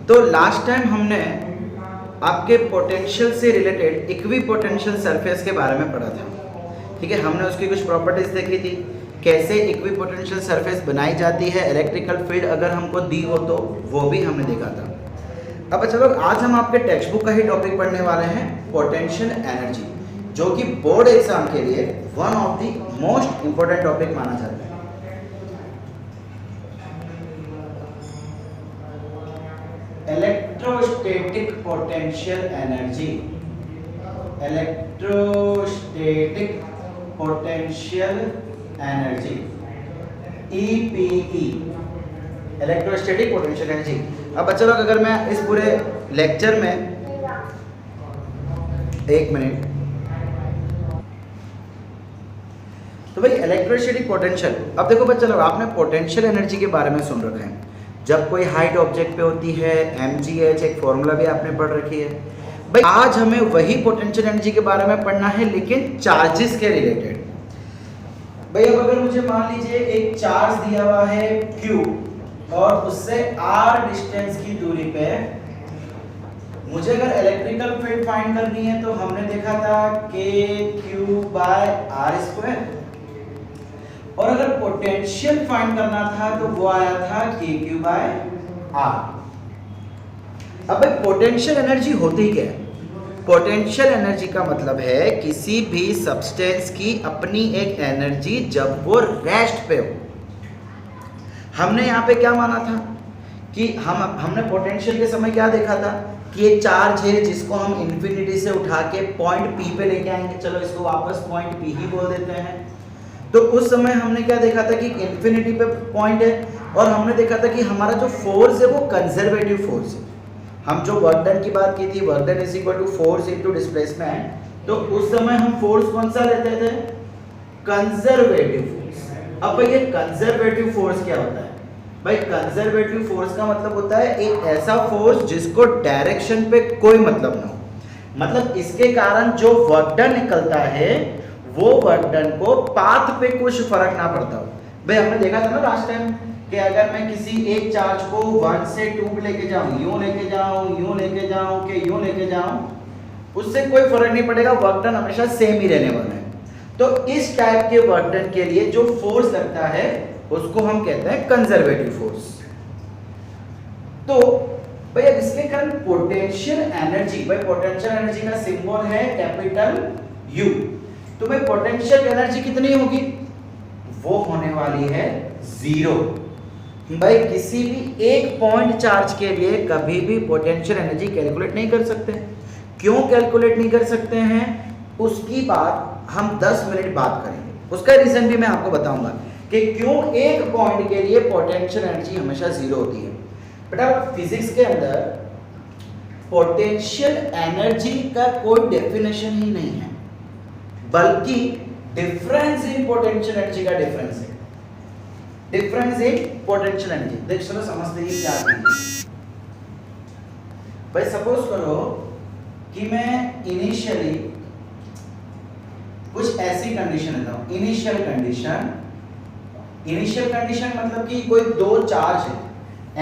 तो last time हमने आपके पोटेंशियल से रिलेटेड इक्विपोटेंशियल सरफेस के बारे में पढ़ा था। ठीक है, हमने उसकी कुछ प्रॉपर्टीज देखी थी, कैसे इक्विपोटेंशियल सरफेस बनाई जाती है, इलेक्ट्रिकल फील्ड अगर हमको दी हो तो वो भी हमने देखा था। अब चलो आज हम आपके टेक्स्ट बुक का ही टॉपिक पढ़ने वाले हैं, पोटेंशियल एनर्जी, जो कि बोर्ड एग्जाम के लिए one of the most important topic माना जाता है। Electrostatic potential energy, electrostatic potential energy, EPE, electrostatic potential energy. अब बच्चों लोग, अगर मैं इस पूरे लेक्चर में एक मिनट, तो भाई इलेक्ट्रोस्टैटिक पोटेंशियल, अब देखो बच्चों लोग, आपने पोटेंशियल एनर्जी के बारे में सुन रखा है। जब कोई हाइट ऑब्जेक्ट पे होती है, mgh एक फॉर्मूला भी आपने पढ़ रखी है। भाई आज हमें वही पोटेंशियल एनर्जी के बारे में पढ़ना है, लेकिन चार्जेस के रिलेटेड। भाई अब अगर मुझे मान लीजिए एक चार्ज दिया हुआ है Q और उससे r डिस्टेंस की दूरी पे मुझे अगर इलेक्ट्रिकल फील्ड फाइंड करनी है, तो हमने देखा था kq/r², और अगर पोटेंशियल फाइंड करना था तो वो आया था kq/r। अब भाई पोटेंशियल एनर्जी होती क्या है? पोटेंशियल एनर्जी का मतलब है किसी भी सब्सटेंस की अपनी एक एनर्जी जब वो रेस्ट पे हो। हमने यहाँ पे क्या माना था कि हमने पोटेंशियल के समय क्या देखा था कि एक चार्ज है जिसको हम इन्फिनिटी से उठा के पॉइंट P पे लेके आएंगे, चलो इसको वापस पॉइंट P ही बोल देते हैं। तो उस समय हमने क्या देखा था कि इन्फिनिटी पे पॉइंट है, और हमने देखा था कि हमारा जो फोर्स है वो कंजर्वेटिव फोर्स है। हम जो वर्क डन की बात की थी, work done is equal to force into displacement, तो उस समय हम फोर्स कौन सा लेते थे? Conservative force. अब भाई ये कंजर्वेटिव फोर्स क्या होता है? भाई कंजर्वेटिव फोर्स का मतलब होता है एक ऐसा फोर्स जिसको डायरेक्शन पे कोई मतलब ना हो। मतलब इसके कारण जो वर्क डन निकलता है वो वर्क डन को पाथ पे कुछ फर्क ना पड़ता हो। भाई हमने देखा था ना लास्ट टाइम कि अगर मैं किसी एक चार्ज को 1 से 2 लेके जाऊं, यूं लेके जाऊं, यूं लेके जाऊं कि यूं लेके जाऊं, उससे कोई फर्क नहीं पड़ेगा, वर्क डन हमेशा सेम ही रहने वाला है। तो इस टाइप के वर्क डन के लिए जो फोर्स लगता है उसको हम कहते हैं कंजर्वेटिव फोर्स। तो भाई अब इसके कारण पोटेंशियल एनर्जी, भाई पोटेंशियल एनर्जी का सिंबल है कैपिटल U। तो भाई पोटेंशियल एनर्जी कितनी होगी? वो होने वाली है 0। भाई किसी भी एक पॉइंट चार्ज के लिए कभी भी पोटेंशियल एनर्जी कैलकुलेट नहीं कर सकते। क्यों कैलकुलेट नहीं कर सकते हैं उसकी बात हम 10 मिनट बात करेंगे। उसका रीजन भी मैं आपको बताऊंगा कि क्यों एक पॉइंट के लिए पोटेंशियल एनर्जी हमेशा 0 होती है। बेटा फिजिक्स के अंदर पोटेंशियल एनर्जी का कोई डेफिनेशन ही नहीं है, बल्कि डिफरेंस इन पोटेंशियल एनर्जी का डिफरेंस है। डिफरेंस इन पोटेंशियल एनर्जी, देख चलो समझते हैं क्या है। भाई सपोज करो कि मैं इनिशियली कुछ ऐसी कंडीशन लेता हूं, इनिशियल कंडीशन मतलब कि कोई दो चार्ज है।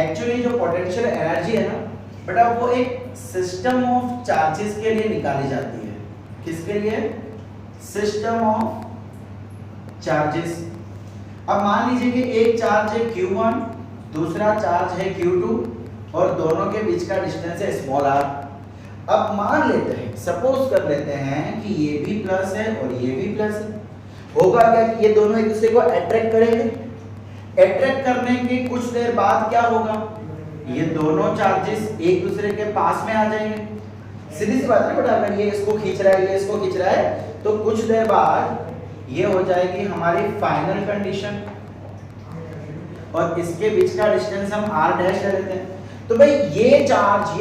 एक्चुअली जो पोटेंशियल एनर्जी है ना बेटा, वो एक सिस्टम ऑफ चार्जेस के लिए निकाली जाती है। किसके लिए? System of charges. अब मान लीजिए कि एक चार्ज है Q1, दूसरा चार्ज है Q2, और दोनों के बीच का डिस्टेंस है स्मॉल r। अब मान लेते हैं, सपोज कर लेते हैं कि ये भी प्लस है और ये भी प्लस है। होगा क्या कि ये दोनों एक दूसरे को अट्रैक्ट करेंगे। अट्रैक्ट करने के कुछ देर बाद क्या होगा? ये दोनों चार्जेस एक दूसरे के पास में आ जाएंगे। सीधी सी बात है बेटा, अगर ये इसको खींच रहा है, ये इसको खींच रहा है, तो कुछ देर बाद ये हो जाएगी हमारी फाइनल कंडीशन, और इसके बीच का डिस्टेंस हम r डैश ले लेते हैं। तो भाई ये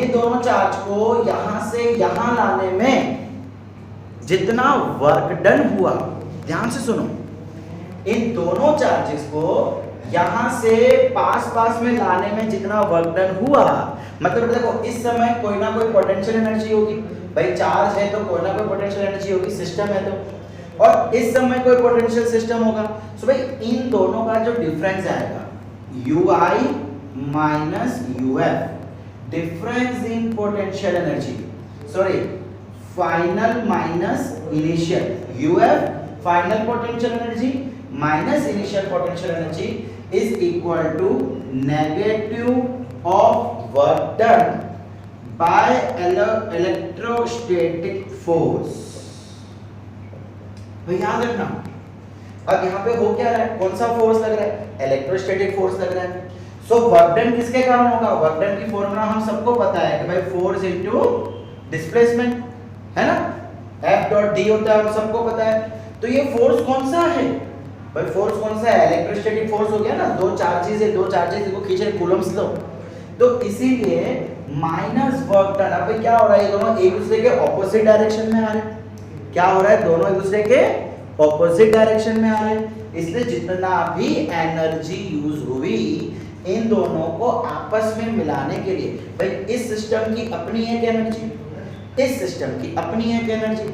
दोनों चार्ज को यहां से यहां लाने में जितना वर्क डन हुआ, ध्यान से सुनो, इन दोनों चार्जेस को यहां से पास में लाने में जितना वर्क डन हुआ, मतलब देखो इस समय कोई ना कोई पोटेंशियल एनर्जी होगी। भाई चार्ज है तो कोई ना कोई पोटेंशियल एनर्जी होगी, सिस्टम है तो, और इस समय कोई पोटेंशियल सिस्टम होगा। सो भाई इन दोनों का जो डिफरेंस आएगा ui minus uf, difference in potential energy, sorry final minus initial, UF final potential energy minus initial potential energy is equal to negative of work done by electrostatic force. भाई याद रखना, अब यहाँ पे हो क्या रहा है, कौन सा फोर्स लग रहा है, इलेक्ट्रोस्टैटिक फोर्स लग रहा है। सो वर्क डन किसके कारण होगा, वर्क डन की फॉर्मूला हम सबको पता है कि भाई फोर्स इनटू डिस्प्लेसमेंट है ना, F डॉट डी होता है, हम सबको पता है। तो ये फोर्स कौन सा है भाई, फोर्स कौन सा है, इलेक्ट्रोस्टैटिक फोर्स हो गया ना, दो चार्जेस है, दो चार्जेस को खींच रहे कूलम्स लो, तो इसीलिए माइनस वर्क डन। अब क्या हो रहा है, ये दोनों एक दूसरे के ऑपोजिट डायरेक्शन में आ रहे हैं, क्या हो रहा है, दोनों एक दूसरे के ऑपोजिट डायरेक्शन में आ रहे हैं, इसलिए जितना भी एनर्जी यूज हुई इन दोनों को आपस में मिलाने के लिए, भाई इस सिस्टम की अपनी एक एनर्जी, इस सिस्टम की अपनी एक एनर्जी,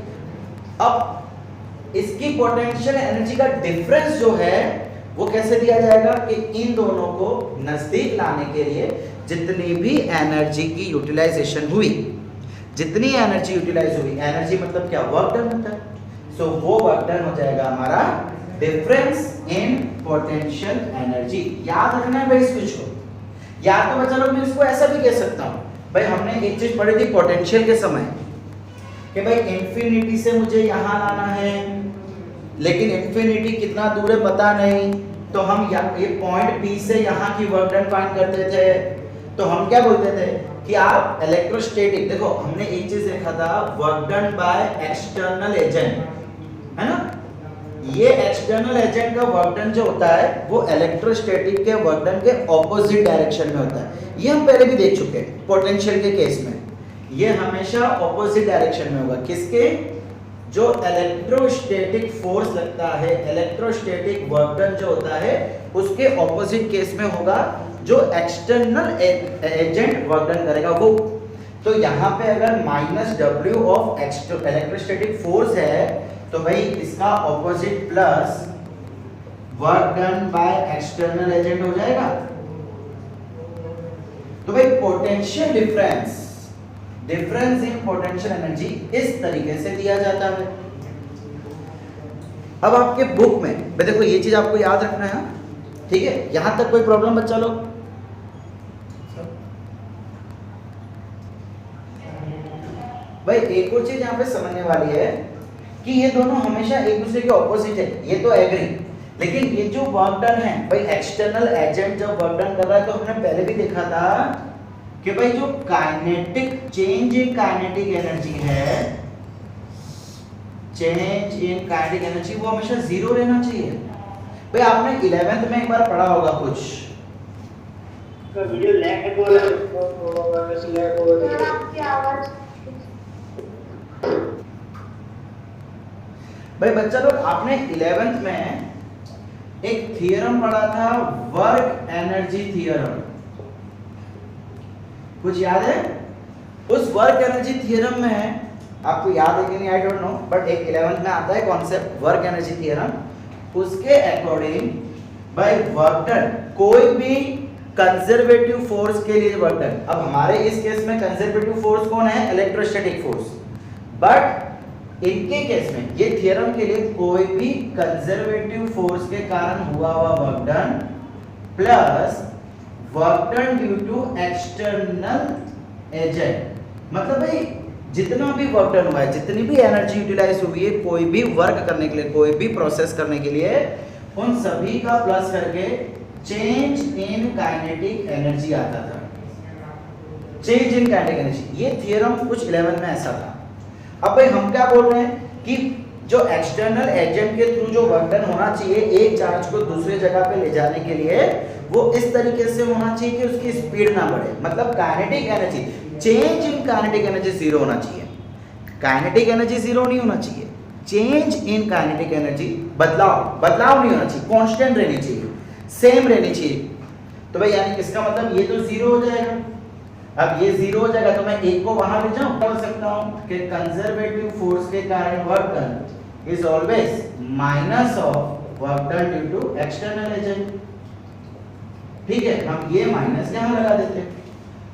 अब इसकी पोटेंशियल एनर्जी का डिफरेंस जो है वो कैसे दिया जाएगा कि इन दोनों को नजदीक लाने के लिए जितनी भी एनर्जी की यूटिलाइजेशन हुई, जितनी एनर्जी यूटिलाइज हुई, एनर्जी मतलब क्या, वर्क डन होता है, सो वो वर्क डन हो जाएगा हमारा डिफरेंस इन पोटेंशियल एनर्जी। याद रखना है भाई इस कुछ को, या तो बच्चा लोग मैं इसको ऐसा भी कह सकता हूं, भाई हमने एक चीज पढ़ी थी पोटेंशियल के समय कि भाई इंफिनिटी से मुझे यहां लाना है, लेकिन इंफिनिटी कितना दूर है पता नहीं, तो हम ये पॉइंट P से यहाँ की वर्क डन फाइंड करते थे, तो हम क्या बोलते थे कि आप इलेक्ट्रोस्टैटिक, देखो हमने एक चीज देखा था, work done by external agent, है ना, ये एक्सटर्नल एजेंट का वर्क डन जो होता है वो इलेक्ट्रोस्टैटिक के वर्क डन के ऑपोजिट डायरेक्शन में होता है, ये हम पहले भी देख चुके हैं पोटेंशियल के केस में, ये हमेशा ऑपोजिट डायरेक्शन में होगा, किसके, जो इलेक्ट्रोस्टैटिक फोर्स लगता है, इलेक्ट्रोस्टैटिक वर्क डन जो होता है उसके ऑपोजिट केस में होगा, जो एक्सटर्नल एजेंट वर्क डन करेगा वो। तो यहाँ पे अगर minus W of electrostatic force है तो भाई इसका opposite plus work done by external agent हो जाएगा। तो भाई potential difference, difference in potential energy इस तरीके से दिया जाता है। अब आपके बुक में भाई देखो ये चीज आपको याद रखना है, ठीक है, यहां तक कोई प्रॉब्लम बच्चा लोग, भाई एक और चीज यहाँ पे समझने वाली है कि ये दोनों हमेशा एक दूसरे के ऑपोजिट है, ये तो एग्री, लेकिन ये जो वर्क डन है भाई एक्सटर्नल एजेंट जब वर्क डन कर रहा है तो हमने पहले भी देखा था कि भाई जो kinetic change in kinetic energy है, चेंज इन काइनेटिक एनर्जी वो हमेशा जीरो रहना चाहिए। भाई आपने 11th में एक बार पढ़ा होगा कुछ, वीडियो लैग है, बोल लैग हो रही है आपकी आवाज। भाई बच्चा लोग आपने 11th में एक थ्योरम पढ़ा था, वर्क एनर्जी थ्योरम, कुछ याद है? उस वर्क एनर्जी थ्योरम में आपको याद है कि नहीं आई डोंट नो, बट एक 11th में आता है कॉन्सेप्ट वर्क एनर्जी थ्योरम, उसके अकॉर्डिंग भाई वर्क डन, कोई भी कंजर्वेटिव फोर्स के लिए वर्क डन, अब हमारे इस केस में कंजर्वेटिव फोर्स कौन है, इलेक्ट्रोस्टैटिक फोर्स, बट इनके केस में ये थ्योरम के लिए कोई भी कंजर्वेटिव फोर्स के कारण हुआ हुआ work done plus work done due to external agent, मतलब भाई जितना भी वर्क डन हुआ है, जितनी भी एनर्जी यूटिलाइज हुई है कोई भी वर्क करने के लिए, कोई भी प्रोसेस करने के लिए, उन सभी का प्लस करके चेंज इन काइनेटिक एनर्जी आता था, चेंज इन काइनेटिक एनर्जी, ये थ्योरम कुछ 11 में ऐसा था। अब भाई हम क्या बोल रहे हैं कि जो एक्सटर्नल एजेंट के थ्रू जो वर्क डन होना चाहिए एक चार्ज को दूसरे जगह पे ले जाने के लिए, वो इस तरीके से होना चाहिए कि उसकी स्पीड ना बढ़े, मतलब kinetic energy, change in kinetic energy zero होना चाहिए, काइनेटिक एनर्जी जीरो नहीं होना चाहिए, चेंज इन काइनेटिक एनर्जी बदलाव नहीं होना चाहिए, कांस्टेंट रहनी चाहिए, सेम रहनी चाहिए। तो भाई यानी किसका मतलब ये तो जीरो हो जाएगा, अब ये जीरो हो जाएगा तो मैं एक को वहां ले जाऊं, बोल सकता हूं कि कंजर्वेटिव फोर्स के कारण work done is always minus of work done due to external agent, ठीक है, हम ये माइनस यहां लगा देते हैं।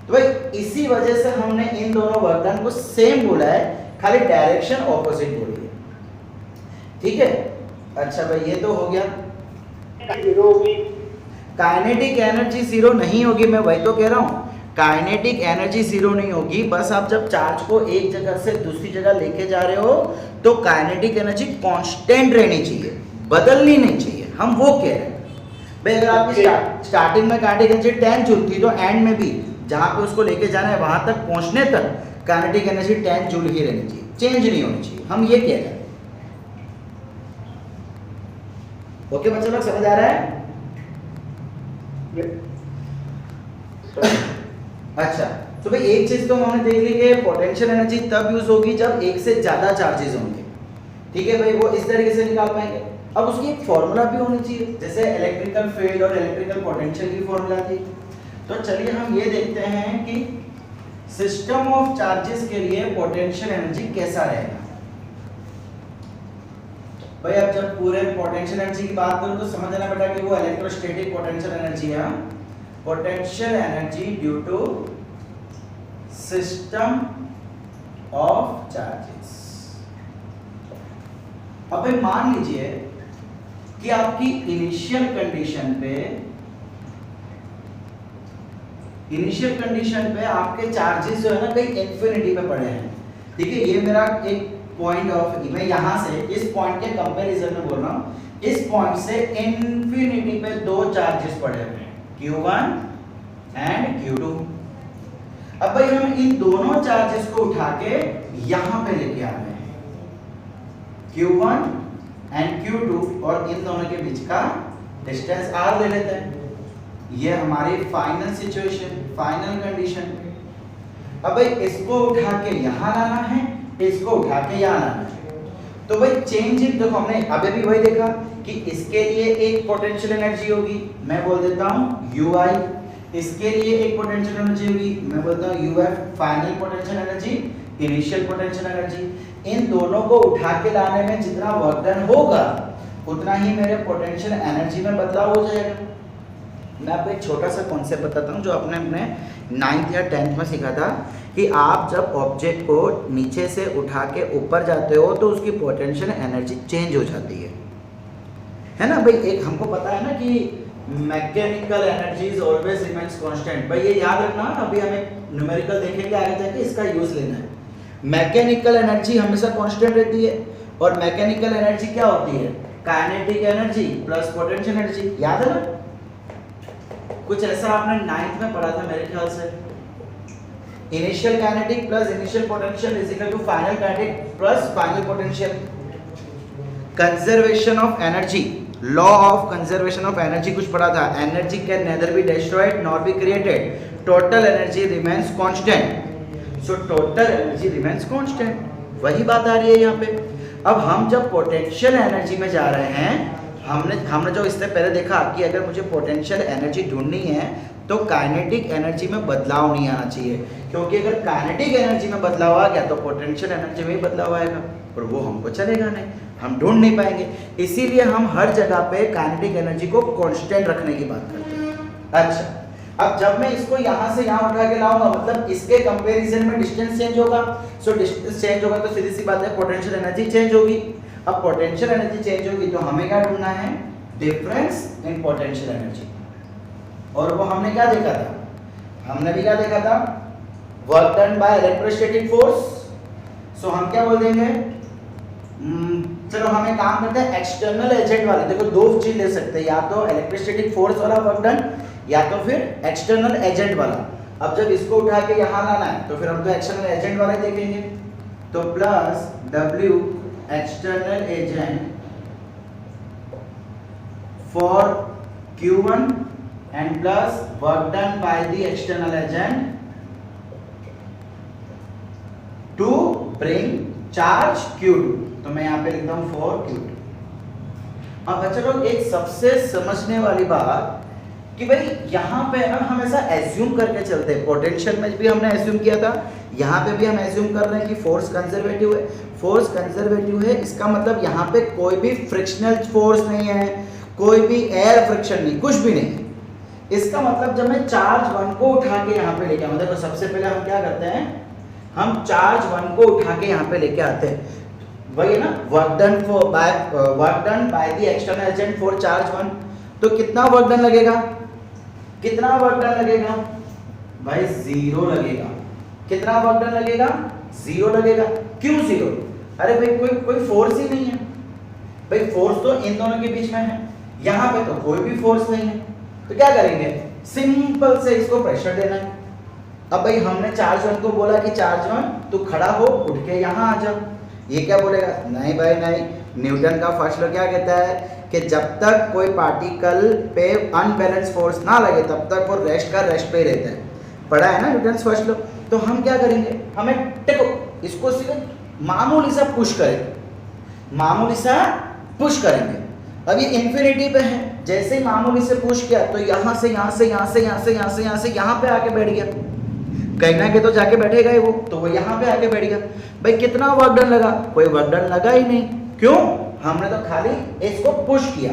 तो भाई इसी वजह से हमने इन दोनों वर्क डन को सेम बोला है, खाली डायरेक्शन ऑपोजिट बोली है। ठीक है, अच्छा भाई ये तो हो गया। जीरो होगी। काइनेटिक एनर्जी जीरो नहीं होगी, मैं वही तो कह रहा हूँ, काइनेटिक एनर्जी जीरो नहीं होगी। बस आप जब चार्ज को एक जगह से दूसरी जगह लेके जा रहे हो तो काइनेटिक एनर्जी कांस्टेंट रहनी चाहिए, बदलनी नहीं चाहिए, हम वो कह रहे हैं। भाई अगर आपकी स्टार्टिंग में काइनेटिक एनर्जी 10 जूल थी तो एंड में भी जहाँ पे उसको लेके जाना है वहां तक पहुंचने तक काइनेटिक एनर्जी 10 जूल ही रहनी चाहिए, चेंज नहीं होनी चाहिए, हम ये कह रहे हैं। ओके बच्चों लोग, समझ आ रहा है? अच्छा, तो भाई एक चीज तो हमने देख ली कि पोटेंशियल एनर्जी तब यूज होगी जब एक से ज्यादा चार्जेस होंगे। ठीक है भाई, वो इस तरीके से निकाल पाएंगे। अब उसकी एक फॉर्मूला भी होनी चाहिए, जैसे इलेक्ट्रिकल फील्ड और इलेक्ट्रिकल पोटेंशियल की फॉर्मूला थी। तो चलिए हम ये देखते हैं कि सिस्टम ऑफ चार्जेस के लिए पोटेंशियल एनर्जी कैसा रहेगा। भाई अब जब पूरे पोटेंशियल एनर्जी की बात करूं तो समझना बेटा कि वो इलेक्ट्रोस्टैटिक पोटेंशियल एनर्जी है। Potential energy due to system of charges. अब भाई मान लीजिए कि आपकी इनिशियल कंडीशन पे आपके चार्जेस जो है ना कहीं इंफिनिटी पे पड़े हैं। ठीक है, ये मेरा एक पॉइंट ऑफ, मैं यहां से इस पॉइंट के कंपैरिजन में बोल रहा हूं, इस पॉइंट से इंफिनिटी पे दो चार्जेस पड़े हुए हैं, Q1 एंड Q2। अब भाई हम इन दोनों चार्जेस को उठा के यहां पे लेके आ रहे हैं, Q1 एंड Q2, और इन दोनों के बीच का डिस्टेंस R ले लेते हैं। ये हमारी फाइनल सिचुएशन, फाइनल कंडीशन। अब भाई इसको उठा के यहां लाना है, इसको उठा के यहां लाना है। तो भाई चेंज इन, देखो हमने अभी भी वही देखा कि इसके लिए एक पोटेंशियल एनर्जी होगी, मैं बोल देता हूं UI। इसके लिए एक पोटेंशियल एनर्जी होगी, मैं बोलता हूं UF, final potential energy, initial potential energy. इन दोनों को उठा के लाने में जितना वर्क डन होगा उतना ही मेरे पोटेंशियल एनर्जी में बदलाव हो जाएगा। मैं आपको एक छोटा सा कॉन्सेप्ट बताता हूँ जो आपने अपने 9th या 10th में सीखा था कि आप जब ऑब्जेक्ट को नीचे से उठा के ऊपर जाते हो तो उसकी पोटेंशियल एनर्जी चेंज हो जाती है ना भाई। एक हमको पता है ना कि mechanical energy is always remains constant. भाई ये याद रखना, अभी हमें न्यूमेरिकल देखेंगे आगे जाके, इसका यूज लेना है। मैकेनिकल एनर्जी हमेशा कांस्टेंट रहती है, और मैकेनिकल एनर्जी क्या होती है? Kinetic energy plus potential energy. याद है ना, कुछ ऐसा आपने 9th में पढ़ा था मेरे ख्याल से। Initial kinetic plus initial potential is equal to final kinetic plus final potential. Conservation of energy, law of conservation of energy कुछ पढ़ा था। Energy can neither be destroyed nor be created, total energy remains constant. So total energy remains constant, वही बात आ रही है यहाँ पे। अब हम जब पोटेंशियल एनर्जी में जा रहे हैं, हमने जो इससे पहले देखा कि अगर मुझे पोटेंशियल एनर्जी ढूंढनी है तो काइनेटिक एनर्जी में बदलाव नहीं आना चाहिए, क्योंकि अगर काइनेटिक एनर्जी में बदलाव आ गया तो पोटेंशियल एनर्जी में भी बदलाव आएगा, और वो हमको चलेगा नहीं, हम ढूंढ नहीं पाएंगे। इसीलिए हम हर जगह पे काइनेटिक एनर्जी को कांस्टेंट रखने की बात करते हैं। अच्छा, अब जब मैं इसको यहाँ से यहाँ उठा के लाऊंगा, मतलब इसके कंपैरिजन में डिस्टेंस चेंज होगा। सो डिस्टेंस चेंज होगा तो सीधी सी बात है पोटेंशियल एनर्जी चेंज होगी। अब पोटेंशियल एनर्जी चेंज होगी तो हमें क्या ढूंढना है? Difference in potential energy. और वो हमने क्या देखा था? हमने भी क्या देखा था? Work done by electrostatic force. So हम क्या बोल देंगे? चलो हम एक काम करते हैं, एक्सटर्नल एजेंट वाले। देखो दो चीज ले सकते हैं, या तो इलेक्ट्रोस्टैटिक फोर्स वाला वर्क डन, या तो फिर एक्सटर्नल एजेंट वाला। अब जब इसको उठा के यहाँ लाना है तो फिर हम तो एक्सटर्नल एजेंट वाला ही देखेंगे। तो plus W external agent for Q1 and plus work done by the external agent to bring charge Q2। तो मैं यहाँ पे लिखता हूँ फॉर Q2। अब बच्चों लोग एक सबसे समझने वाली बात कि भाई यहाँ पे ना हम ऐसा एज्यूम करके चलते हैं, पोटेंशियल में भी हमने एज्यूम किया था, यहाँ पे भी हम एज्यूम कर रहे हैं कि फोर्स कंजर्वेटिव है। फोर्स कंजर्वेटिव है, इसका मतलब यहाँ पे कोई भी फ्रिक्शनल फोर्स नहीं है, कोई भी एयर फ्रिक्शन नहीं, कुछ भी नहीं है। इसका मतलब जब मैं चार्ज 1 को उठा के यहाँ पे लेके आऊँ, देखो सबसे पहले हम क्या करते हैं, हम चार्ज 1 को उठा के यहाँ पे लेके आते हैं, वही है ना, work done by the external agent for charge 1। तो कितना वर्क डन लगेगा, कितना वर्क डन लगेगा भाई, 0 लगेगा। कितना वर्क डन लगेगा, 0 लगेगा। क्यों 0? अरे भाई कोई फोर्स ही नहीं है भाई, फोर्स तो इन दोनों के बीच में है, यहाँ पे तो कोई भी फोर्स नहीं है, तो क्या करेंगे, सिंपल से इसको प्रेशर देना है। अब भाई हमने चार्ज 1 को बोला कि चार्ज 1 तू खड़ा हो, उठ के यहाँ आ जा, ये क्या बोलेगा, नहीं भाई नहीं, न्यूटन का फर्स्ट लॉ क्या कहता है कि जब तक कोई पार्टिकल पे अनबैलेंस फोर्स ना लगे तब तक वो रेस्ट पे ही रहता है, पढ़ा है ना न्यूटन फर्स्ट लॉ। तो हम क्या करेंगे, हमें देखो इसको सिर्फ मामूली सा पुश करेंगे, मामूली सा पुश करेंगे। अब ये इंफिनिटी पे है, जैसे ही मामूली से पुश किया तो यहाँ से यहाँ पे आके बैठ गया, कहीं ना कहीं तो जाके बैठेगा ही वो, तो वो यहाँ पे आके बैठ गया। भाई कितना वर्क डन लगा, कोई वर्क डन लगा ही नहीं। क्यों, हमने तो खाली इसको पुश किया,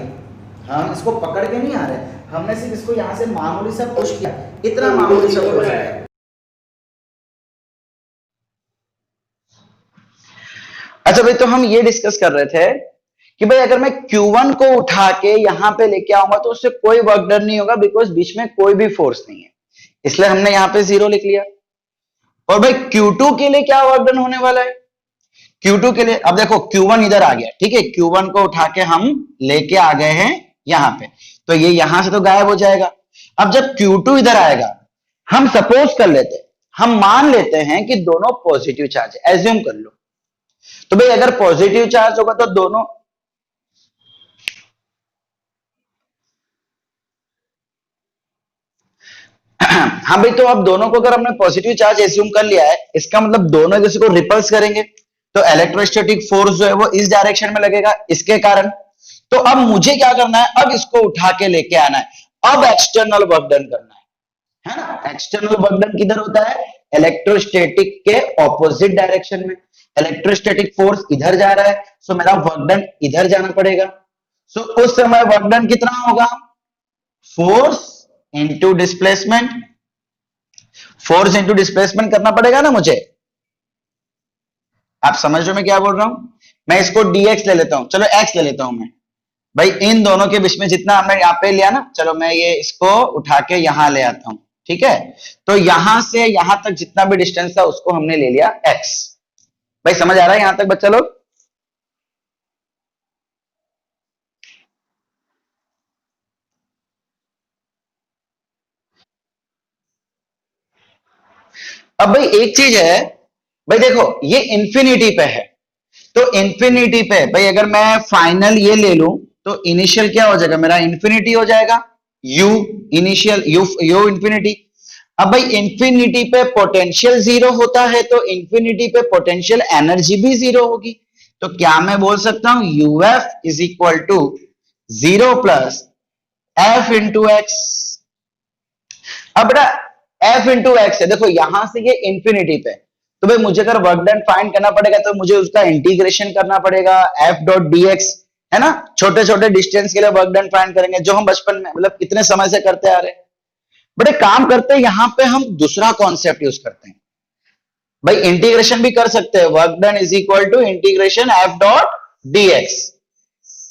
हम इसको पकड़ के नहीं आ रहे, हमने सिर्फ इसको यहाँ से मामूली सा पुश किया, इतना मामूली सा पुश किया। अच्छा भाई, तो हम ये डिस्कस कर रहे थे कि भाई अगर मैं Q1 को उठा के यहाँ पे लेके आऊंगा तो उससे कोई वर्क डन नहीं होगा, बिकॉज बीच में कोई भी फोर्स नहीं है, इसलिए हमने यहाँ पे 0 लिख लिया। और भाई Q2 के लिए क्या वर्क डन होने वाला है, Q2 के लिए, अब देखो Q1 इधर आ गया, ठीक है, Q1 को उठा के हम लेके आ गए हैं यहाँ पे, तो ये यहां से तो गायब हो जाएगा। अब जब Q2 इधर आएगा, हम सपोज कर लेते हैं, हम मान लेते हैं कि दोनों पॉजिटिव चार्ज है, एज्यूम कर लो। तो भाई अगर पॉजिटिव चार्ज होगा तो दोनों, हाँ भाई, तो अब दोनों को अगर हमने पॉजिटिव चार्ज एज्यूम कर लिया है, इसका मतलब दोनों एक दूसरे को रिपल्स करेंगे, तो इलेक्ट्रोस्टैटिक फोर्स जो है वो इस डायरेक्शन में लगेगा इसके कारण। तो अब मुझे क्या करना है, अब इसको उठा के लेके आना है, अब एक्सटर्नल वर्क डन करना है ना। एक्सटर्नल वर्क डन किधर होता है, इलेक्ट्रोस्टैटिक के ऑपोजिट डायरेक्शन में, इलेक्ट्रोस्टैटिक फोर्स इधर जा रहा है, सो मेरा वर्क डन इधर जाना पड़ेगा। सो उस समय वर्क डन कितना होगा, force into displacement, force into displacement करना पड़ेगा ना मुझे। आप समझ रहे हो मैं क्या बोल रहा हूं, मैं इसको dx ले लेता हूं, चलो x ले लेता हूं मैं। भाई इन दोनों के बीच में जितना हमने यहाँ पे लिया ना, चलो मैं ये इसको उठा के यहां ले आता हूं, ठीक है। तो यहां से यहां तक जितना भी डिस्टेंस था उसको हमने ले लिया x। भाई समझ आ रहा है यहां तक बच्चा लोग? अब भाई एक चीज है, भाई देखो ये इंफिनिटी पे है, तो इंफिनिटी पे भाई अगर मैं फाइनल ये ले लूं तो इनिशियल क्या हो जाएगा मेरा, इंफिनिटी हो जाएगा, u इनिशियल, u इंफिनिटी। अब भाई इंफिनिटी पे पोटेंशियल 0 होता है, तो इंफिनिटी पे पोटेंशियल एनर्जी भी 0 होगी। तो क्या मैं बोल सकता हूं uf is equal to 0 plus f into x. अब बेटा f इंटू एक्स है, देखो यहां से ये इंफिनिटी पे, तो भाई मुझे अगर वर्क डन फाइंड करना पड़ेगा तो मुझे उसका इंटीग्रेशन करना पड़ेगा, f डॉट dx, है ना। छोटे छोटे डिस्टेंस के लिए वर्क डन फाइंड करेंगे, जो हम बचपन में मतलब कितने समय से करते आ रहे हैं। बट एक काम करते हैं, यहां पे हम दूसरा कॉन्सेप्ट यूज करते हैं, भाई इंटीग्रेशन भी कर सकते हैं, work done is equal to integration f dot dx।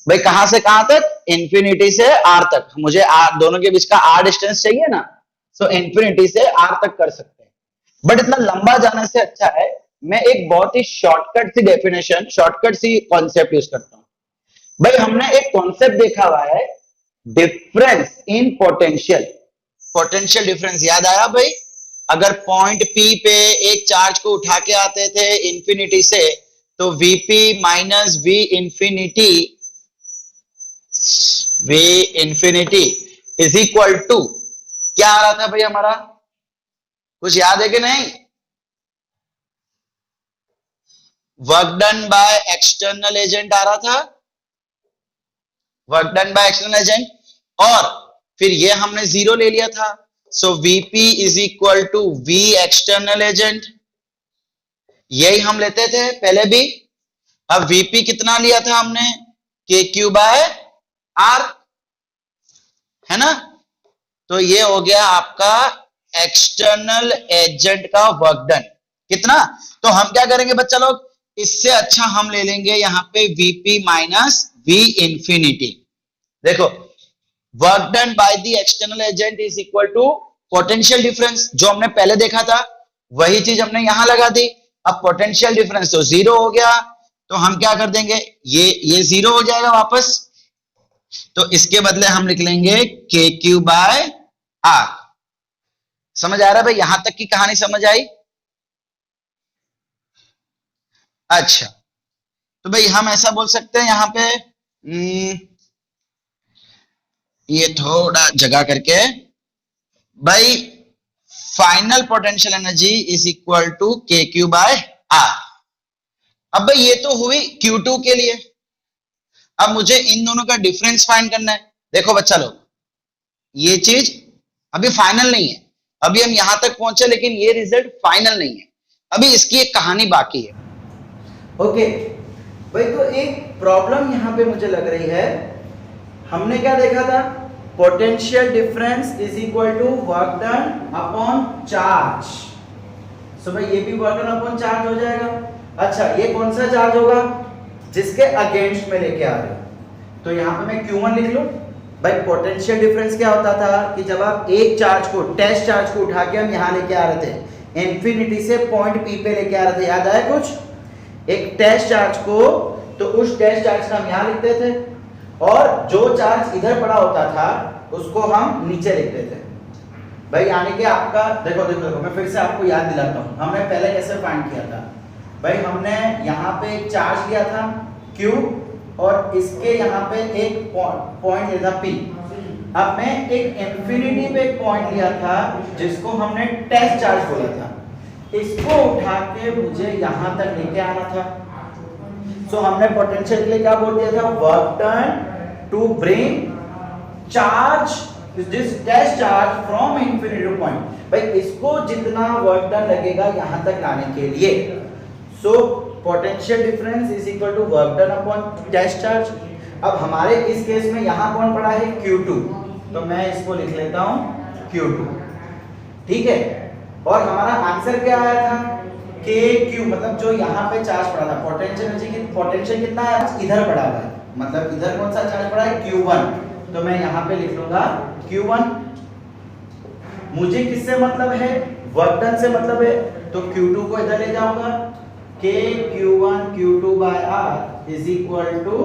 भाई कहां से कहां तक, इंफिनिटी से r तक, मुझे r दोनों के बीच का r डिस्टेंस चाहिए ना, सो इंफिनिटी से r तक कर सकते हैं। बट इतना लंबा जाने से अच्छा है मैं एक बहुत ही शॉर्टकट सी डेफिनेशन, शॉर्टकट सी कॉन्सेप्ट यूज करता हूं। भाई हमने एक कॉन्सेप्ट देखा हुआ है, difference in potential, potential difference याद आया भाई? अगर पॉइंट P पे एक चार्ज को उठा के आते थे इंफिनिटी से, तो Vp minus V infinity, V infinity is equal to क्या आ रहा था भाई हमारा, कुछ याद है कि नहीं? Work done by external agent आ रहा था, work done by external agent, और फिर ये हमने 0 ले लिया था, so Vp is equal to V external agent, यही हम लेते थे पहले भी। अब Vp कितना लिया था हमने, KQ बाय R, है ना। तो ये हो गया आपका एक्सटर्नल एजेंट का वर्क डन कितना। तो हम क्या करेंगे बच्चा लोग, इससे अच्छा हम ले लेंगे यहां पे Vp माइनस V इंफिनिटी। देखो work done by the external agent is equal to potential difference, जो हमने पहले देखा था वही चीज हमने यहां लगा दी। अब पोटेंशियल डिफरेंस तो जीरो हो गया, तो हम क्या कर देंगे, ये जीरो हो जाएगा वापस, तो इसके बदले हम लिख लेंगे KQ बाय R। समझ आ रहा है भाई, यहां तक की कहानी समझ आई। अच्छा तो भाई हम ऐसा बोल सकते हैं यहां पे, ये थोड़ा जगह करके, भाई final potential energy is equal to KQ by R। अब भाई ये तो हुई Q2 के लिए, अब मुझे इन दोनों का डिफरेंस फाइंड करना है। देखो बच्चा लोग, ये चीज अभी फाइनल नहीं है, अभी हम यहां तक पहुंचे लेकिन ये रिजल्ट फाइनल नहीं है, अभी इसकी एक कहानी बाकी है। ओके भाई, तो एक प्रॉब्लम यहां पे मुझे लग रही है। हमने क्या देखा था, potential difference is equal to work done upon charge. So भाई ये भी वर्क डन अपॉन चार्ज हो जाएगा। अच्छा ये कौन सा चार्ज होगा, जिसके अगेंस्ट में लेके आ रहे हो, तो यहाँ पे मैं Q1 लिख लूं। भाई पोटेंशियल डिफरेंस क्या होता था कि जब आप एक चार्ज को, टेस्ट चार्ज को उठा के हम यहाँ लेके आ रहे थे, इंफिनिटी से पॉइंट P पे लेके आ रहे थे, याद आया कुछ, एक टेस्ट चार्ज को, तो उस टेस्ट चार्ज का हम यहाँ लिखते थे, और जो चार्ज इधर पड़ा होता था उसको हम नीचे लिखते थे। भाई यानी कि आपका देखो देखो देखो, मैं फिर से आपको याद दिलाता हूँ हमने पहले कैसे फाइंड किया था। भाई हमने यहाँ पे एक चार्ज लिया था Q, और इसके यहाँ पे एक पॉइंट लिया था P। अब मैं एक इंफिनिटी पे एक पॉइंट लिया था जिसको हमने टेस्ट चार्ज बोला था, इसको उठा के मुझे यहाँ तक लेके आना था। सो हमने पोटेंशियल के लिए क्या बोल दिया था, work done to bring charge this test charge from infinity to point. भाई इसको जितना वर्क डन लगेगा यहाँ तक लाने के लिए, so potential difference is equal to work done upon test charge. अब हमारे इस केस में यहाँ कौन पड़ा है, Q2, तो मैं इसको लिख लेता हूँ Q2, ठीक है। और हमारा आंसर क्या आया था, KQ, मतलब जो यहाँ पे चार्ज पड़ा था, पोटेंशियल एनर्जी की पोटेंशियल कितना है, इधर पड़ा हुआ है, मतलब इधर कौन सा चार्ज पड़ा है, Q1, तो मैं यहाँ पे लिख लूंगा Q1। मुझे किससे मतलब है, वर्क डन से मतलब है, तो Q2 को इधर ले जाऊंगा, KQ1 Q2 by R is equal to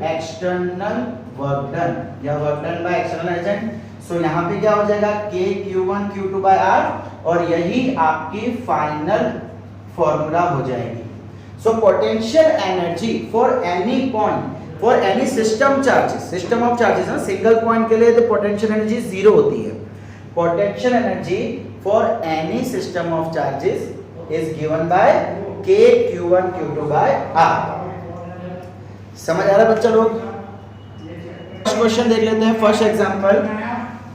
external work done या work done by external agent. So यहाँ पे क्या हो जाएगा, KQ1 Q2 by R, और यही आपकी फाइनल फॉर्मूला हो जाएगी। So potential energy for any point, for any system charges, system of charges ना, सिंगल पॉइंट के लिए तो पोटेंशियल एनर्जी जीरो होती है। Potential energy for any system of charges is given by KQ1 Q2 by R। समझ आ रहा है बच्चा लोग। फर्स्ट क्वेश्चन देख लेते हैं, फर्स्ट एग्जांपल।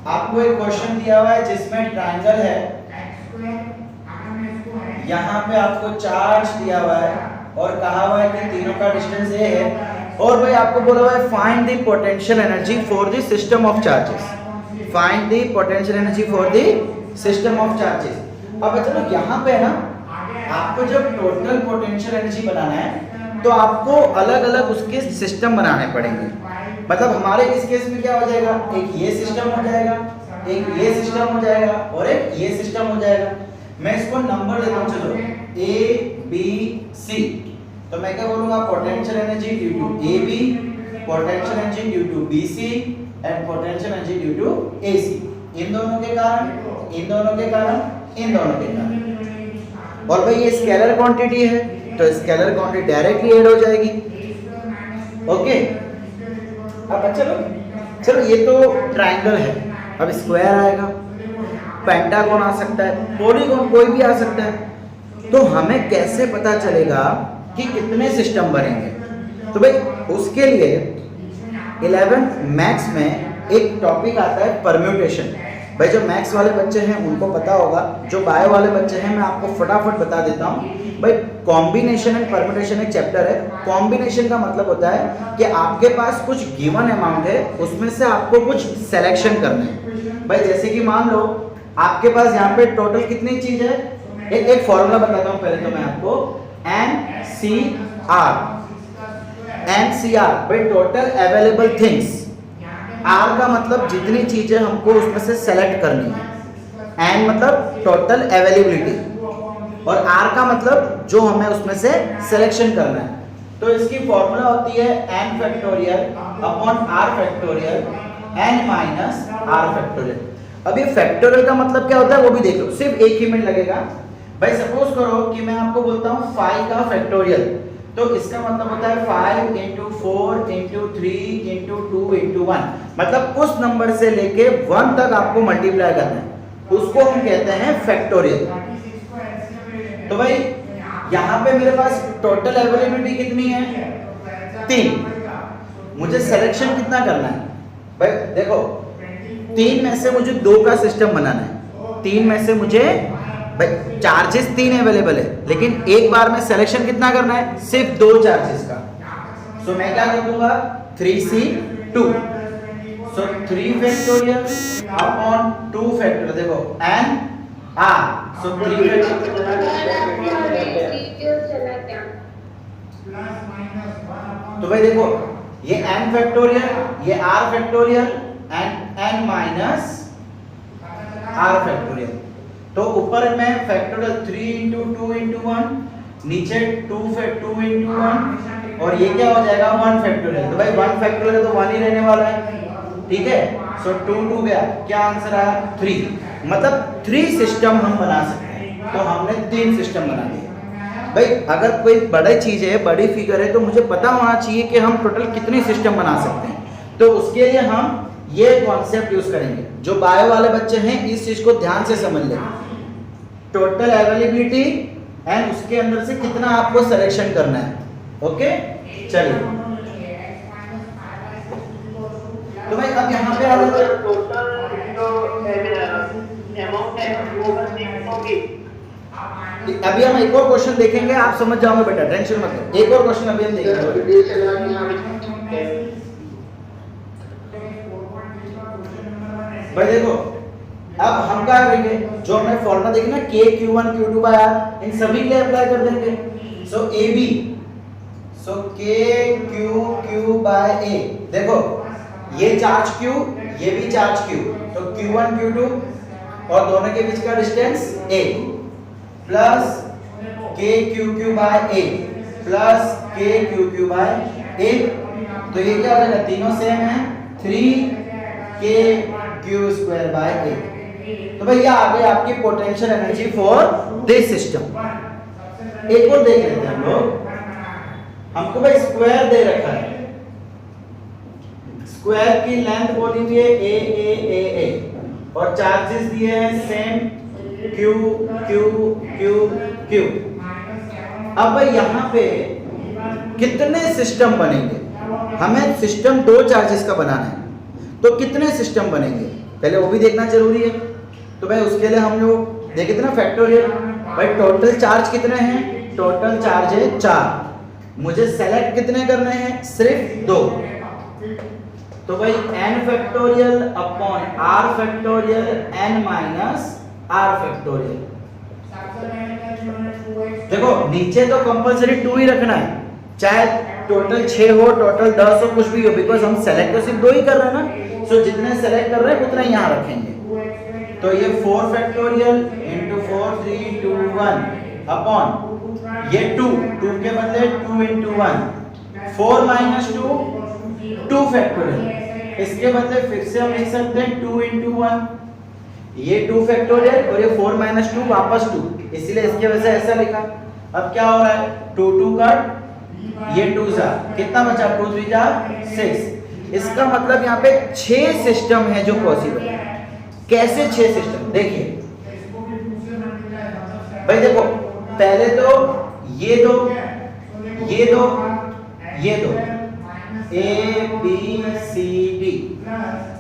आपको एक क्वेश्चन दिया हुआ है जिसमें ट्रायंगल है, यहाँ पे आपको चार्ज दिया हुआ है और कहा हुआ है कि तीनों का डिस्टेंस A है, और भाई आपको बोला हुआ है find the potential energy for the system of charges, find the potential energy for the system of charges. अब बच्चा लोग यहाँ पे ना, आपको जब टोटल पोटेंशियल एनर्जी बनाना है तो आपको अलग अलग उसके सिस्टम बनाने पड़ेंगे। मतलब हमारे इस केस में क्या हो जाएगा, एक ये सिस्टम हो जाएगा, एक ये सिस्टम हो जाएगा, और एक ये सिस्टम हो जाएगा। मैं इसको नंबर देता हूँ, चलो A B C, तो मैं क्या बोलूँगा, potential energy due to AB, potential energy due to BC and potential energy due to AC। इन दोनों के कारण, इन दोनों के कारण, इन दोनों के कारण। और भाई ये स्केलर क्वांटिटी है, तो स्केलर क्वांटिटी डायरेक्टली ऐड हो जाएगी। ओके, अब चलो ये तो ट्रायंगल है, अब स्क्वायर आएगा, पेंटागन आ सकता है, पॉलीगॉन कोई भी आ सकता है। तो हमें कैसे पता चलेगा कि कितने सिस्टम बनेंगे? तो भाई उसके लिए 11th मैथ्स में एक टॉपिक आता है परम्यूटेशन। भाई जो मैथ्स वाले बच्चे हैं उनको पता होगा, जो बायो वाले बच्चे हैं मैं आपको फटाफट बता देता हूँ। भाई कॉम्बिनेशन एंड परम्यूटेशन एक चैप्टर है। कॉम्बिनेशन का मतलब होता है कि आपके पास कुछ गिवन अमाउंट है, उसमें से आपको कुछ सिलेक्शन करना है। भाई जैसे कि मान लो आपके पास यहाँ पे टोटल कितनी चीज है, एक फॉर्मूला बताता हूँ पहले तो मैं आपको, NCR। भाई टोटल अवेलेबल थिंग्स। R का मतलब जितनी चीजें हमको उसमें से सेलेक्ट करनी है, N मतलब टोटल अवेलेबिलिटी, और R का मतलब जो हमें उसमें से सिलेक्शन करना है। तो इसकी फॉर्मूला होती है n factorial upon r factorial n minus r factorial. अब ये फैक्टोरियल का मतलब क्या होता है वो भी देख लो, सिर्फ एक ही मिनट लगेगा। भाई सपोज करो कि मैं आपको बोलता हूँ 5 का फैक्टोरियल, तो इसका मतलब होता है 5 into 4 into 3 into 2 into 1, मतलब उस नंबर से लेके 1 तक आपको मल्टीप्लाई करना है, उसको हम कहते हैं फैक्टोरियल। तो भाई यहाँ पे मेरे पास टोटल अवेलेबिलिटी कितनी है, 3। मुझे सिलेक्शन कितना करना है, भाई देखो 3 में से मुझे 2 का सिस्टम बनाना है। 3 में से मुझे भाई चार्जेस 3 अवेलेबल है, लेकिन एक बार में सिलेक्शन कितना करना है, सिर्फ 2 चार्जेस का। सो मैं क्या कर दूंगा 3C2, सो 3 फैक्टोरियल अपॉन 2 फैक्टोरियल, देखो n r, सो 3 तो भाई देखो ये n फैक्टोरियल, ये r factorial and n minus r factorial. तो ऊपर में फैक्टोरियल 3 into 2 into 1, नीचे 2 into 1, और ये क्या हो जाएगा 1 फैक्टोरियल। तो भाई 1 फैक्टोरियल तो 1 ही रहने वाला है, ठीक है। सो 2 गया, क्या आंसर आया 3। मतलब 3 सिस्टम हम बना सकते हैं, तो हमने 3 सिस्टम बना दिए। भाई अगर कोई बड़ी चीज है, बड़ी फिगर है, तो मुझे पता होना चाहिए कि हम टोटल कितनी सिस्टम बना सकते हैं। तो उसके लिए हम ये कॉन्सेप्ट यूज करेंगे। जो बायो वाले बच्चे हैं इस चीज को ध्यान से समझ लें, टोटल अवेलेबिलिटी एंड उसके अंदर से कितना आपको सिलेक्शन करना है। ओके चलिए, तो भाई अब यहाँ पे आ जाते हैं टोटल जो अमाउंट है वो बस होगी। अभी हम एक और क्वेश्चन देखेंगे, आप समझ जाओगे बेटा, टेंशन मत लो। एक और क्वेश्चन अभी हम देखेंगे। भाई देखो अब हम क्या करेंगे, जो हमने फॉर्मूला देखी ना k q1 q2 by r, इन सभी के लिए अप्लाई कर देंगे। सो ab, so k q by a, देखो ये चार्ज q, ये भी चार्ज q, तो q1 q2 और दोनों के बीच का distance a, plus k q by a plus k q by a, तो ये क्या हो जाएगा, तीनों सेम है, 3k q square by a। तो भैया आ गई आपकी potential energy for this system. एक और देख लेते हैं हम लोग, हमको भाई स्क्वायर दे रखा है, स्क्वायर की लेंथ बोली हुई है a और चार्जेस दिए हैं same q q q q। अब भाई यहाँ पे कितने सिस्टम बनेंगे, हमें सिस्टम 2 चार्जेस का बनाना है, तो कितने सिस्टम बनेंगे पहले वो भी देखना जरूरी है। तो भाई उसके लिए हम लोग देखे थे ना फैक्टोरियल, भाई टोटल चार्ज कितने हैं, टोटल चार्ज है 4, मुझे सेलेक्ट कितने करने हैं, सिर्फ 2। तो भाई n factorial upon r factorial n minus r factorial. देखो नीचे तो कंपलसरी 2 ही रखना है, चाहे टोटल 6 हो, टोटल 10 हो, कुछ भी हो, बिकॉज हम सेलेक्ट तो सिर्फ 2 ही कर रहे हैं ना। सो जितने सेलेक्ट कर रहे हैं उतना यहाँ रखेंगे। तो ये 4 फैक्टोरियल into 4 3 2 1 अपॉन ये 2 के बदले 2 into 1, 4 minus 2 2 फैक्टोरियल, इसके बदले फिर से हम लिख सकते हैं 2 into 1, ये 2 फैक्टोरियल और ये 4 minus 2 वापस 2, इसीलिए इसके वजह से ऐसा लिखा। अब क्या हो रहा है, 2 2 कट, ये 2 जा, कितना बचा, 2 3 जा 6। इसका मतलब यहाँ पे 6 सिस्टम है जो पॉसिबल है। कैसे 6 सिस्टम, देखिए भाई देखो पहले तो ये दो, ये दो, ये दो, A B C D,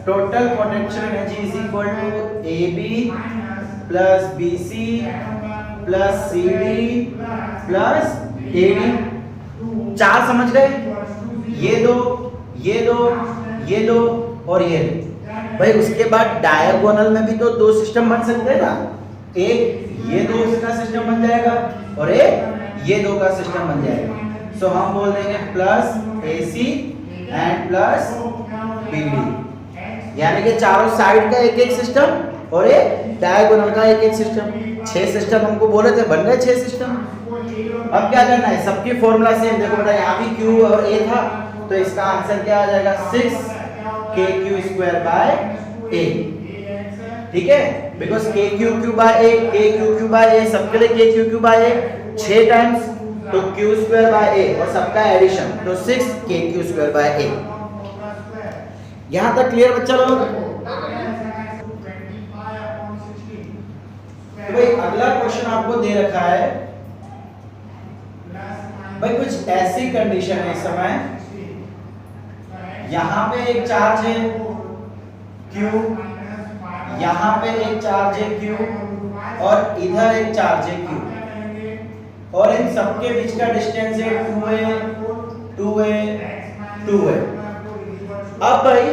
total potential energy is equal to A B plus B C plus C D plus A D. 4 समझ गए? ये दो ये दो ये दो और ये दो। भाई उसके बाद डायगोनल में भी तो 2 सिस्टम बन सकते हैं ना, एक ये 2 का सिस्टम बन जाएगा और एक ये 2 का सिस्टम बन जाएगा। सो हम बोल देंगे plus AC and plus BD, यानी कि चारों साइड का एक एक सिस्टम और एक डायगोनल का एक एक सिस्टम। 6 सिस्टम हमको बोले थे, बन गए 6 सिस्टम। अब क्या करना है, सबकी फॉर्मूला सेम। देखो बेटा यहाँ भी Q और A था, तो इसका आंसर क्या आ जाएगा 6kq² A। ठीक है, बिकॉज kq/A सबके लिए kq/A 6 टाइम्स, तो q²/A और सबका एडिशन, तो 6kq²/A। यहां तक क्लियर बच्चा लोग? तो भाई अगला क्वेश्चन आपको दे रखा है, भाई कुछ ऐसी कंडीशन है इस समय, यहां पे एक चार्ज है Q, यहां पे एक चार्ज है Q और इधर एक चार्ज है Q, और इन सबके बीच का डिस्टेंस है 2a 2a। अब भाई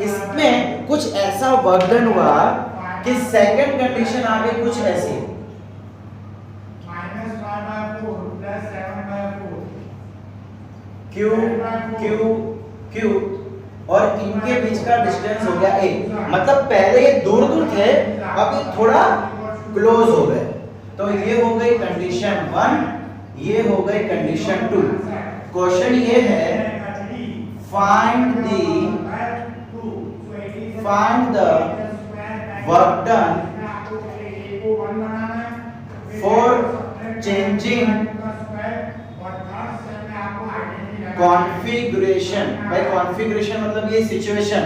इसमें कुछ ऐसा वर्क डन हुआ कि सेकंड कंडीशन आ गई कुछ ऐसी, Q Q Q और इनके बीच का डिस्टेंस हो गया a। मतलब पहले ये दूर दूर थे, अब ये थोड़ा क्लोज हो गए। तो ये हो गई कंडीशन 1, ये हो गई कंडीशन 2। क्वेश्चन ये है, find the work done for changing configuration. भाई कॉन्फ़िगरेशन मतलब ये सिचुएशन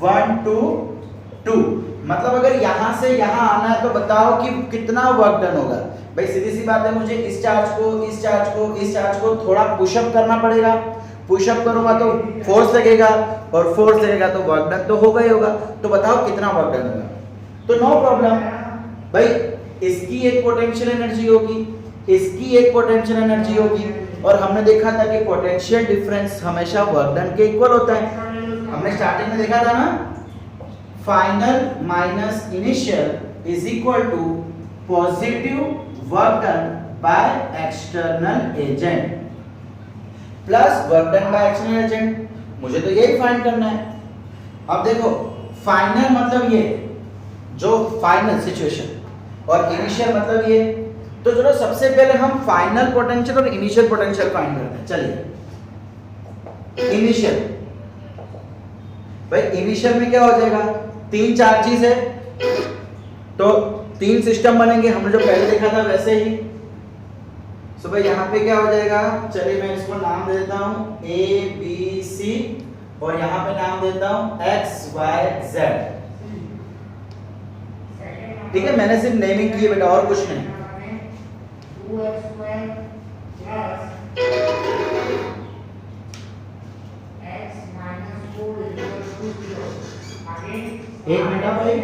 1 2 2। मतलब अगर यहां से यहां आना है तो बताओ कि कितना वर्क डन होगा। भाई सीधी सी बात है, मुझे इस चार्ज को इस चार्ज को इस चार्ज को थोड़ा पुशअप करना पड़ेगा। पुशअप करूंगा तो फोर्स लगेगा और फोर्स लगेगा तो वर्क डन तो होगा ही होगा। तो बताओ कितना वर्क डन होगा। तो नो प्रॉब्लम भाई, इसकी एक पोटेंशियल एनर्जी होगी, इसकी एक पोटेंशियल एनर्जी होगी, और हमने देखा था कि पोटेंशियल डिफरेंस हमेशा वर्क डन के इक्वल होता है। हमने स्टार्टिंग में देखा था ना, final minus initial is equal to positive work done by external agent plus work done by external agent. मुझे तो यही फाइंड करना है। अब देखो फाइनल मतलब ये जो फाइनल सिचुएशन, और इनिशियल मतलब ये। तो चलो सबसे पहले हम फाइनल पोटेंशियल और इनिशियल पोटेंशियल फाइंड करते हैं। चलिए इनिशियल, भाई इनिशियल में क्या हो जाएगा, 3 चार्जेस है तो 3 सिस्टम बनेंगे, हमने जो पहले देखा था वैसे ही। सो भाई यहाँ पे क्या हो जाएगा, चलिए मैं इसको नाम दे देता हूँ A B C और यहाँ पे नाम देता हूँ X Y Z। ठीक है, मैंने सिर्फ नेमिंग की है बेटा, और कुछ नहीं। एक मिनट भाई,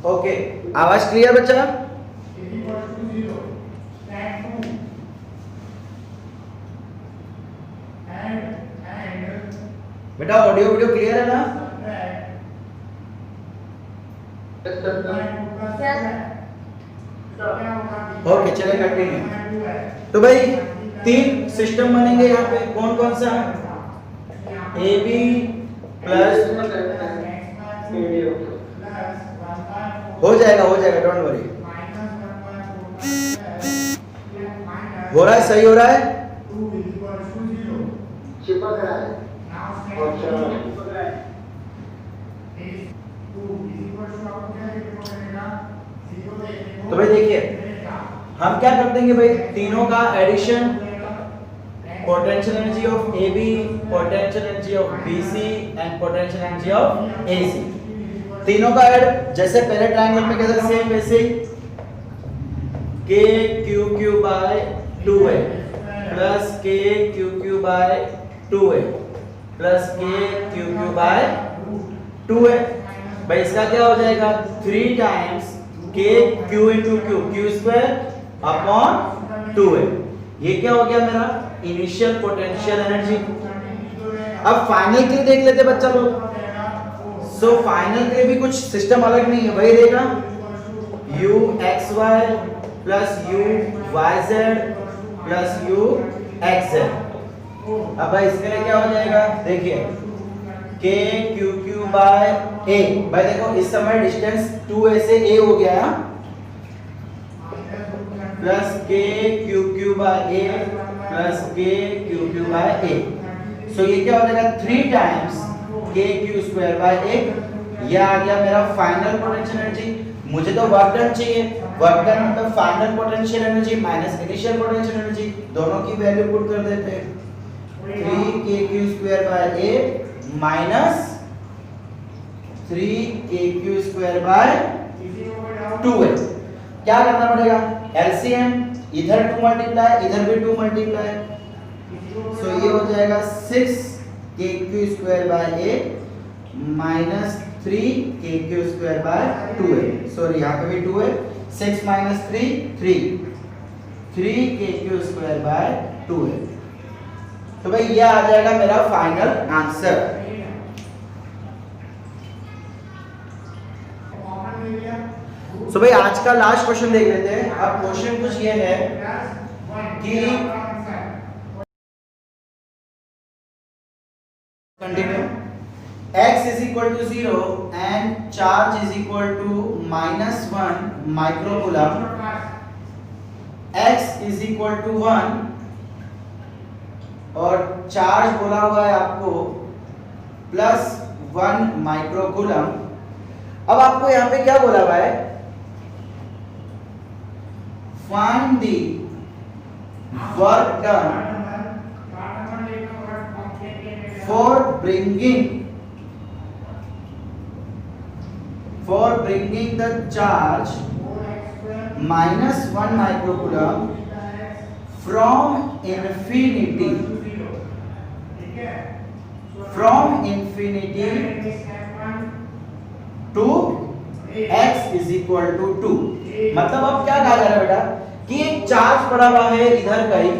ओके आवाज क्लियर बच्चा? बेटा ऑडियो वीडियो क्लियर है ना? ओके चले कंटिन्यू। तो भाई 3 सिस्टम बनेंगे यहाँ पे, कौन कौन सा? ए बी प्लस, हो जाएगा डोंट वरी, हो रहा है, सही हो रहा है। तो भाई देखिए हम क्या कर देंगे भाई, तीनों का addition potential energy of AB, potential energy of BC and potential energy of AC. तीनों का ऐड जैसे पहले ट्रायंगल में किया था सेम वैसे ही k q q by 2a plus k q q by 2a plus k q q by 2a। भाई इसका क्या हो जाएगा 3 times k q into q q square upon 2a। ये क्या हो गया मेरा इनिशियल पोटेंशियल एनर्जी। अब फाइनल के लिए देख लेते बच्चा लोग। सो फाइनल के लिए भी कुछ सिस्टम अलग नहीं है, वही रहेगा u x y plus u y z plus u x z। अब भाई इसके लिए क्या हो जाएगा देखिए k q q by a। भाई देखो इस समय डिस्टेंस 2a से a हो गया plus k q q by a plus k q q by a। So ये क्या हो जाएगा 3 times k q square by a। ये आ गया मेरा फाइनल पोटेंशियल एनर्जी। मुझे तो वर्क डन चाहिए, वर्क डन मतलब final potential energy minus initial potential energy, दोनों की वैल्यू पुट कर देते हैं 3kq square by a minus 3kq square by 2a। क्या करना पड़ेगा एलसीएम, इधर 2 मल्टीप्लाई इधर भी 2 मल्टीप्लाई। सो ये हो जाएगा 6kq square by a minus 3kq square by 2a। Sorry यहाँ पे भी 2 है, 6 minus 3 3kq square by 2a। तो भाई ये आ जाएगा मेरा फाइनल आंसर। सो भाई आज का लास्ट क्वेश्चन देख लेते हैं। अब क्वेश्चन कुछ ये है कि continue x is equal to 0 and charge is equal to -1 microcoulomb, x is equal to 1 और चार्ज बोला हुआ है आपको +1 माइक्रोकूलम। अब आपको यहाँ पे क्या बोला हुआ है find the work done for bringing the charge -1 microcoulomb from infinity to x is equal to 2। मतलब अब क्या कहा जा रहा है बेटा कि एक चार्ज पड़ा हुआ है इधर कहीं,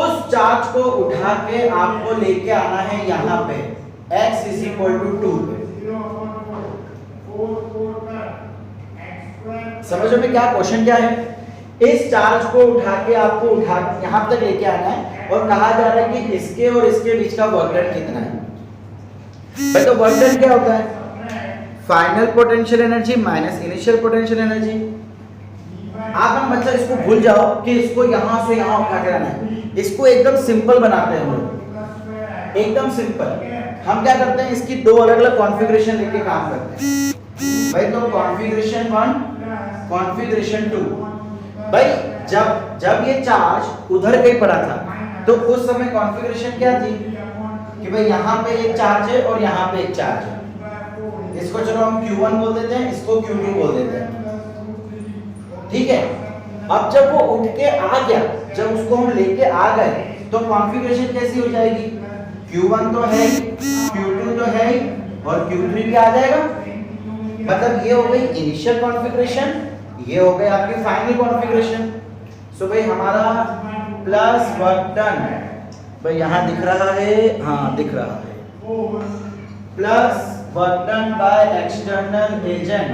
उस चार्ज को उठा के आपको लेके आना है यहाँ पे x is equal to 2 पे। समझो में क्या क्वेश्चन क्या है, इस चार्ज को उठा के आपको उठा यहाँ तक लेके आना है और कहा जा रहा है कि इसके और इसके बीच का वर्क डन कितना है। भाई तो वर्क डन क्या होता है final potential energy minus initial potential energy. आप हम बच्चा इसको भूल जाओ कि इसको यहाँ से यहाँ उठा के लाना है, इसको एकदम सिंपल बनाते हैं हम लोग, एकदम सिंपल। हम क्या करते हैं इसकी दो अलग अलग कॉन्फ़िगरेशन लेके काम करते हैं। भाई तो कॉन्फ़िगरेशन 1 कॉन्फ़िगरेशन 2। भाई जब ये चार्ज उधर कहीं पड़ा था तो उस समय कॉन्फ़िगरेशन क्या थी कि भाई यहाँ पे एक चार्ज है और यहाँ पे एक चार्ज है। इसको चलो हम Q1 बोल देते हैं, इसको Q2 बोल देते हैं, ठीक है। अब जब वो उठ के आ गया, जब उसको हम लेके आ गए तो कॉन्फ़िगरेशन कैसी हो जाएगी Q1 तो है ही, Q2 तो है ही और Q3 भी आ जाएगा। मतलब ये हो गई इनिशियल कॉन्फ़िगरेशन, ये हो गई आपकी फाइनल कॉन्फ़िगरेशन। सो भाई हमारा प्लस वर्क डन भाई यहाँ दिख रहा है, हाँ दिख रहा है, plus work done by external agent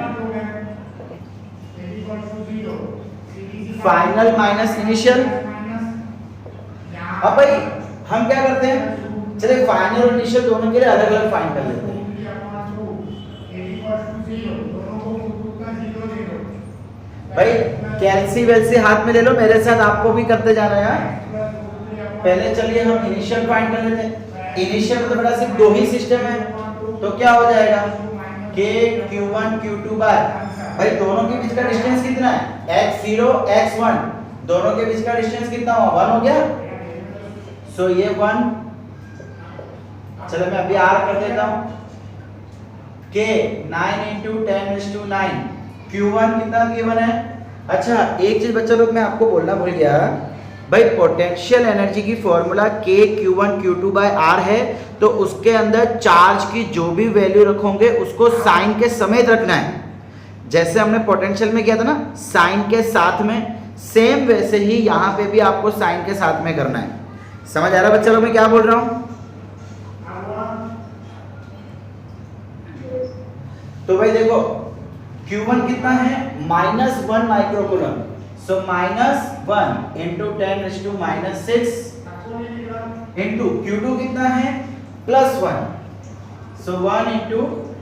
final minus initial. अब भाई हम क्या करते हैं, चलिए फाइनल और इनिशियल दोनों के लिए अलग अलग फाइंड कर लेते हैं। भाई कैलसी वेलसी हाथ में ले लो, मेरे साथ आपको भी करते जाना है। पहले चलिए हम इनिशियल फाइंड कर लेते हैं। इनिशियल तो बड़ा सिर्फ दो ही सिस्टम है, तो क्या हो जाएगा k q1 q2 बाय, भाई दोनों के बीच का डिस्टेंस कितना है x0 x1, दोनों के बीच का डिस्टेंस कितना हुआ 1 हो गया। सो ये 1, चलो मैं अभी आर कर देता हूं, के 9 इंटू 10⁻9, Q1 कितना Q1 है। अच्छा एक चीज बच्चा लोग मैं आपको बोलना भूल गया भाई, पोटेंशियल एनर्जी की formula K Q1 Q2 by R है, तो उसके अंदर चार्ज की जो भी वैल्यू रखोगे उसको साइन के समेत रखना है। जैसे हमने पोटेंशियल में किया था ना साइन के साथ में, सेम वैसे ही यहाँ पे भी आपको साइन के साथ में करना है। समझ आ रहा है बच्चा लोग मैं क्या बोल रहा हूँ? तो भाई देखो Q1 कितना है -1 माइक्रोकूलम, सो -1 इंटू 10⁻⁻6 इंटू Q2 कितना है +1, सो 1 इंटू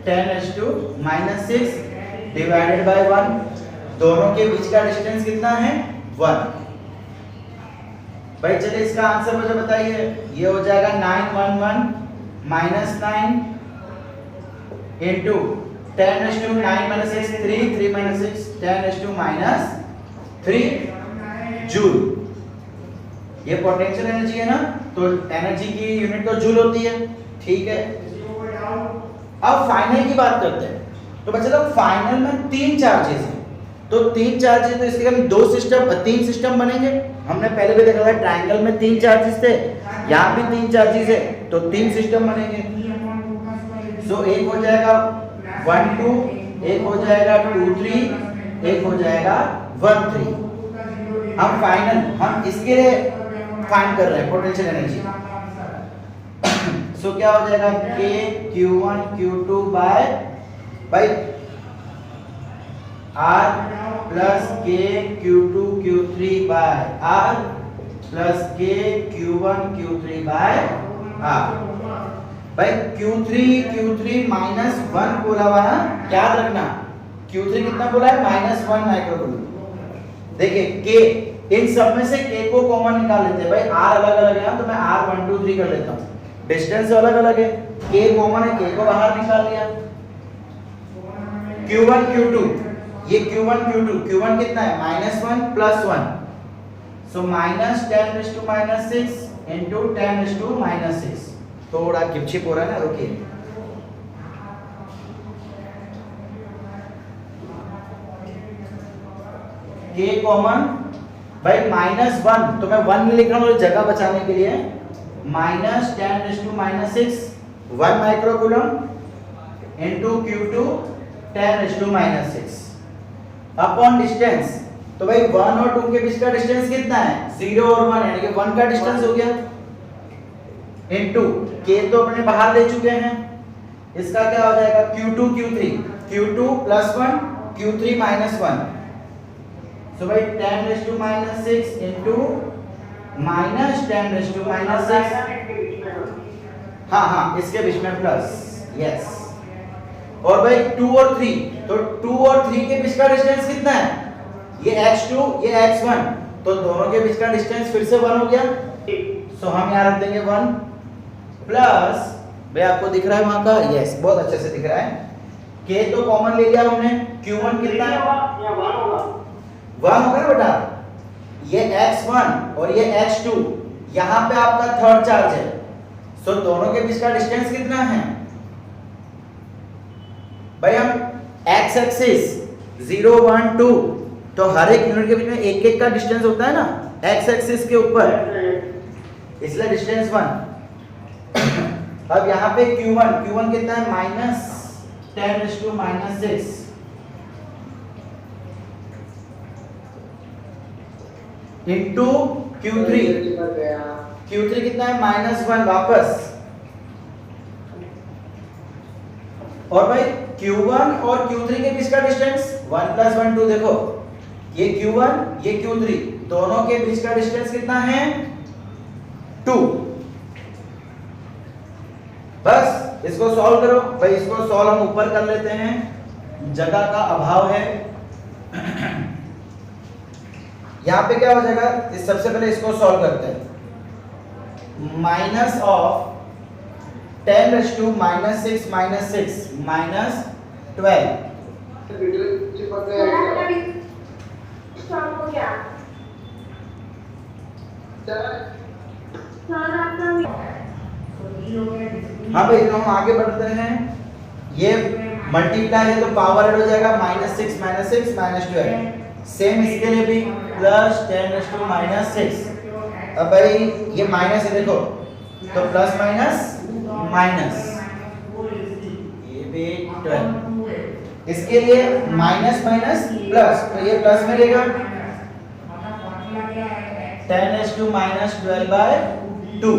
10⁻6 डिवाइडेड बाय 1, दोनों के बीच का डिस्टेंस कितना है 1। भाई चलिए इसका आंसर मुझे बताइए, ये हो जाएगा 911 -9 इंटू 10⁻⁹ 3 10⁻3 जूल। ये पोटेंशियल एनर्जी है ना, तो एनर्जी की यूनिट तो जूल होती है, ठीक है। अब फाइनल की बात करते हैं। तो बच्चे लोग फाइनल में 3 चार्जेस हैं, तो 3 चार्जेस, तो इसके लिए 3 सिस्टम बनेंगे। हमने पहले भी देखा था ट्रायंगल में 3 चार्जेस थे, यहाँ भी 3 चार्जेस है, तो 3 सिस्टम बनेंगे। सो एक हो जाएगा 1 2, एक हो जाएगा 2 3, एक हो जाएगा 1 3। हम फाइनल हम इसके लिए फाइंड कर रहे हैं पोटेंशियल एनर्जी। सो क्या हो जाएगा K Q1 Q2 by R plus K Q2 Q3 by R plus K Q1 Q3 by R। भाई Q3 -1 बोला हुआ है, याद रखना Q3 कितना बोला है -1 माइक्रोकूलम। देखिए K, इन सब में से K को कॉमन निकाल लेते हैं। भाई R अलग अलग है तो मैं R 1 2 3 कर लेता हूँ, डिस्टेंस अलग अलग है, K कॉमन है, K को बाहर निकाल लिया। Q1 Q2, ये Q1 Q2, Q1 कितना है -1 +1, सो -10⁻6 इंटू 10⁻6। थोड़ा किपचिप हो रहा है ना, रुकिए। K कॉमन, भाई -1 तो मैं 1 नहीं लिख रहा हूँ जगह बचाने के लिए, -10⁻6 1 microcoulomb into Q2 10⁻6 upon distance. तो भाई 1 और 2 के बीच का डिस्टेंस कितना है 0 और 1, यानी कि 1 का डिस्टेंस हो गया, इंटू K तो अपने बाहर ले चुके हैं, इसका क्या हो जाएगा Q2 Q3, Q2 +1 Q3 -1, सो भाई 10⁻6 इंटू -10⁻6, हाँ इसके बीच में प्लस, यस। और भाई 2 और 3, तो 2 और 3 के बीच का डिस्टेंस कितना है, ये x2 ये x1, तो दोनों के बीच का डिस्टेंस फिर से 1 हो गया, सो हम यहाँ रख देंगे 1 प्लस, भाई आपको दिख रहा है वहां का, यस बहुत अच्छे से दिख रहा है। K तो कॉमन ले लिया हमने, Q1 कितना है 1 होगा ना बेटा, ये x1 और ये x2, यहाँ पे आपका थर्ड चार्ज है, सो दोनों के बीच का डिस्टेंस कितना है भाई, हम x एक्सिस 0 1 2, तो हर एक यूनिट के बीच में एक एक का डिस्टेंस होता है ना x एक्सिस के ऊपर, इसलिए डिस्टेंस 1। अब यहाँ पे Q1 कितना है -10⁻6 इंटू Q3 कितना है -1 वापस, और भाई Q1 और Q3 के बीच का डिस्टेंस 1 + 1 2, देखो ये Q1 ये Q3, दोनों के बीच का डिस्टेंस कितना है 2। बस इसको सॉल्व करो, भाई इसको सॉल्व हम ऊपर कर लेते हैं, जगह का अभाव है। यहाँ पे क्या हो जाएगा, इस सबसे पहले इसको सॉल्व करते हैं, माइनस ऑफ 10⁻6 -12 Sana हाँ भाई, तो हम आगे बढ़ते हैं। ये मल्टीप्लाई है तो पावर ऐड हो जाएगा -6 -6 -12। सेम इसके लिए भी प्लस 10⁻⁻⁶। अब भाई ये माइनस है, देखो तो प्लस माइनस माइनस, ये भी 12। इसके लिए माइनस माइनस प्लस, तो ये प्लस में रहेगा 10⁻⁻12/2।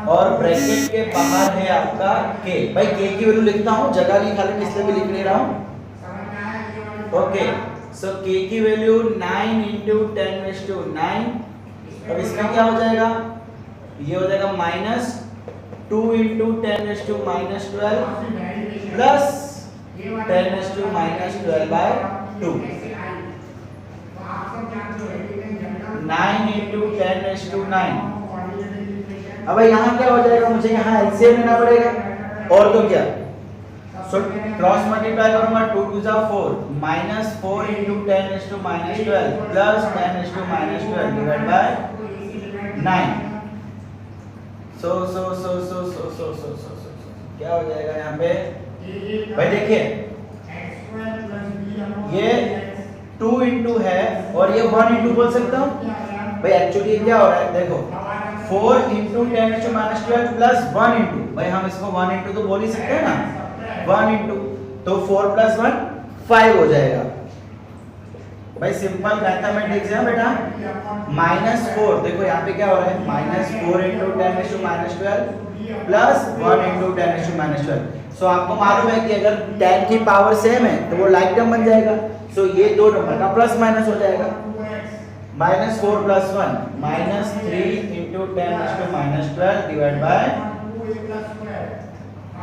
और ब्रैकेट के बाहर है आपका k। भाई k की वैल्यू लिखता हूँ, जगह नहीं खाली इसलिए भी लिख नहीं रहा हूँ। ओके, सो k की वैल्यू 9 × 10⁻⁹। अब इसका क्या हो जाएगा, ये हो जाएगा -2 × 10⁻⁻12 प्लस 10⁻⁻12/2। 9 × 10⁻⁹। अब यहाँ क्या हो जाएगा, मुझे यहाँ एलसीएम लेना पड़ेगा, और तो क्या, सो क्रॉस मल्टीप्लाई करूंगा 2 2 जा 4 -4 × 10⁻⁻12 प्लस 10⁻⁻12 डिवाइड बाय 9। सो क्या हो जाएगा यहाँ पे भाई, देखिए ये 2 × है और ये 1 × बोल सकता हूँ भाई। एक्चुअली क्या हो रहा है, देखो 4 × 10⁻⁻12 प्लस 1 × भाई, हम इसको 1 × तो बोल ही सकते हैं ना, 1 × तो 4 + 1 5 हो जाएगा भाई। सिंपल मैथमेटिक्स है बेटा। -4, देखो यहाँ पे क्या हो रहा है, -4 × 10⁻⁻12 प्लस 1 × 10⁻⁻12। सो आपको मालूम है कि अगर 10 की पावर सेम है तो वो लाइक टर्म बन जाएगा। सो ये दो नंबर का प्लस माइनस हो जाएगा। -4 + 1 -3 × 10⁻⁻12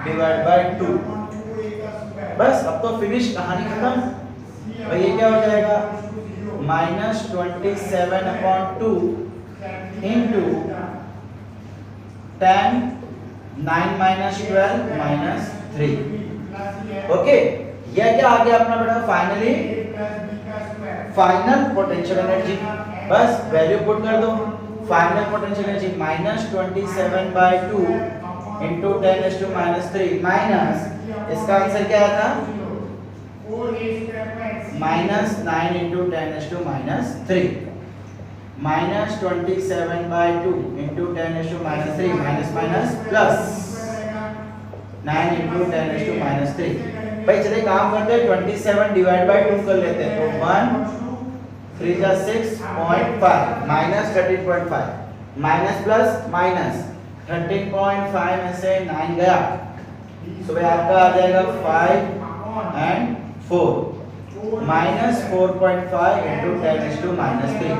डिवाइड बाय 2। बस अब तो फिनिश, कहानी खत्म भाई। ये क्या हो जाएगा, -27/2 × 10 9 - 12 -3। ओके, यह क्या आ गया अपना बेटा, फाइनली फाइनल पोटेंशियल एनर्जी। बस वैल्यू पुट कर दो। फाइनल पोटेंशियल एनर्जी -27/2 × 10⁻³ माइनस, इसका आंसर क्या आया था, -9 × 10⁻³ -27/2 × 10⁻³ माइनस माइनस प्लस 9 × 10⁻³ भाई। चलिए काम करते हैं, 27 डिवाइड बाय 2 कर लेते हैं, तो 1 3 × 6.5 माइनस 13.5 माइनस प्लस माइनस 13.5 में से 9 गया, तो भाई आपका आ जाएगा 5 और 4 -4.5 × 10⁻³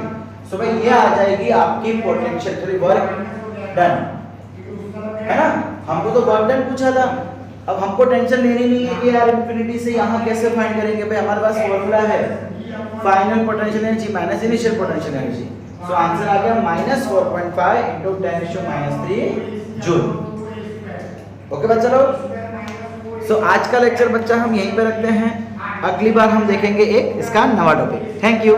सो भाई ये आ जाएगी आपकी पोटेंशियल वर्क डन, है ना। हमको तो वर्क डन पूछा था, अब हमको टेंशन लेनी नहीं है कि यार इन्फिनिटी से यहाँ कैसे फाइंड करेंगे भाई। हमारे पास फॉर्मूला है final potential energy minus initial potential energy. So answer आ गया -4.5 × 10⁻³ जूल। ओके बच्चा लोग, सो आज का लेक्चर बच्चा हम यहीं पे रखते हैं। अगली बार हम देखेंगे एक इसका नवा टॉपिक। Thank you.